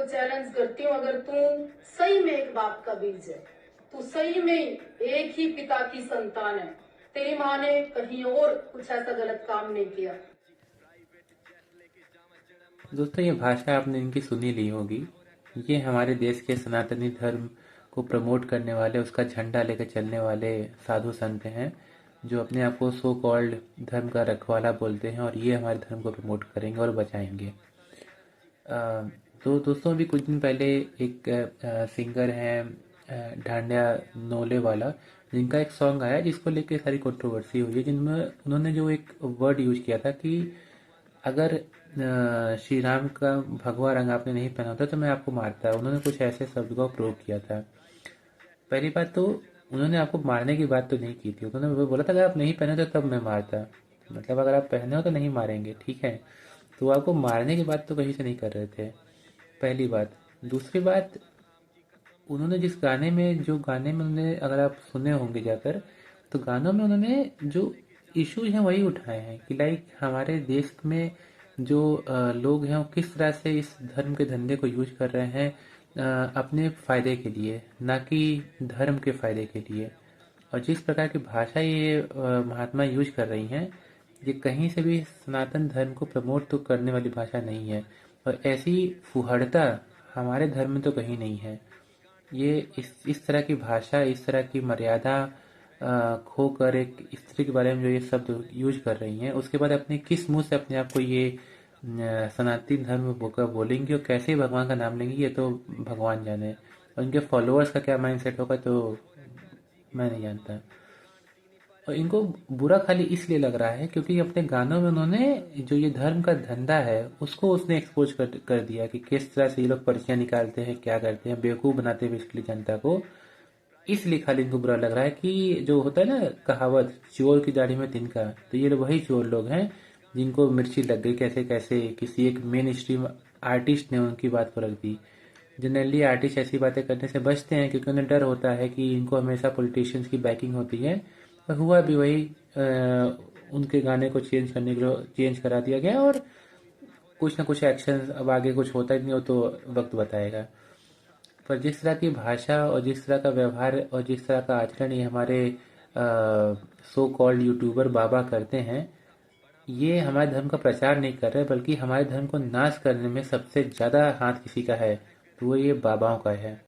Challenge करती हूँ, अगर तू सही में एक बाप का बीज है, तू सही में एक ही पिता की संतान है, तेरी माँ ने कहीं और कुछ ऐसा गलत काम नहीं किया। दोस्तों, ये भाषा आपने इनकी सुनी ली होगी। ये हमारे देश के सनातनी धर्म को प्रमोट करने वाले, उसका झंडा लेकर चलने वाले साधु संत हैं, जो अपने आप को सो कॉल्ड धर्म का रखवाला बोलते हैं, और ये हमारे धर्म को प्रमोट करेंगे और बचाएंगे। तो दोस्तों, अभी कुछ दिन पहले एक सिंगर हैं ढांडिया नोले वाला, जिनका एक सॉन्ग आया जिसको लेके सारी कंट्रोवर्सी हुई है, जिनमें उन्होंने जो एक वर्ड यूज किया था कि अगर श्री राम का भगवा रंग आपने नहीं पहना होता तो मैं आपको मारता। उन्होंने कुछ ऐसे शब्द का प्रयोग किया था। पहली बात तो, उन्होंने आपको मारने की बात तो नहीं की थी। उन्होंने वो बोला था अगर आप नहीं पहने तो तब मैं मारता। मतलब अगर आप पहने हो तो नहीं मारेंगे, ठीक है। तो वो आपको मारने की बात तो कहीं से नहीं कर रहे थे, पहली बात। दूसरी बात, उन्होंने जिस गाने में, जो गाने में उन्होंने, अगर आप सुने होंगे जाकर, तो गानों में उन्होंने जो इश्यूज हैं वही उठाए हैं कि लाइक हमारे देश में जो लोग हैं वो किस तरह से इस धर्म के धंधे को यूज कर रहे हैं अपने फायदे के लिए, ना कि धर्म के फायदे के लिए। और जिस प्रकार की भाषा ये महात्मा यूज कर रही हैं, ये कहीं से भी सनातन धर्म को प्रमोट तो करने वाली भाषा नहीं है। और ऐसी फुहड़ता हमारे धर्म में तो कहीं नहीं है। ये इस तरह की भाषा, इस तरह की मर्यादा खोकर एक स्त्री के बारे में जो ये शब्द यूज कर रही हैं, उसके बाद अपने किस मुंह से अपने आप को ये सनातनी धर्म बोलेंगी और कैसे भगवान का नाम लेंगी, ये तो भगवान जाने। और इनके फॉलोअर्स का क्या माइंडसेट होगा तो मैं नहीं जानता। और इनको बुरा खाली इसलिए लग रहा है क्योंकि अपने गानों में उन्होंने जो ये धर्म का धंधा है उसको उसने एक्सपोज कर दिया कि किस तरह से ये लोग पर्चियां निकालते हैं, क्या करते हैं, बेवकूफ़ बनाते हैं बेसिकली जनता को। इसलिए खाली इनको बुरा लग रहा है कि जो होता है ना कहावत, चोर की दाढ़ी में तिनका, तो ये वही चोर लोग हैं जिनको मिर्ची लग गई कैसे कैसे किसी एक मेन स्ट्रीम आर्टिस्ट ने उनकी बात को रख दी। जनरली आर्टिस्ट ऐसी बातें करने से बचते हैं क्योंकि उन्हें डर होता है कि इनको हमेशा पॉलिटिशियंस की बैकिंग होती है। और हुआ भी वही, उनके गाने को चेंज करने के लिए चेंज करा दिया गया, और कुछ ना कुछ एक्शन, अब आगे कुछ होता ही नहीं हो तो वक्त बताएगा। पर जिस तरह की भाषा और जिस तरह का व्यवहार और जिस तरह का आचरण ये हमारे सो कॉल्ड यूट्यूबर बाबा करते हैं, ये हमारे धर्म का प्रचार नहीं कर रहे बल्कि हमारे धर्म को नाश करने में सबसे ज़्यादा हाथ किसी का है तो वो ये बाबाओं का है।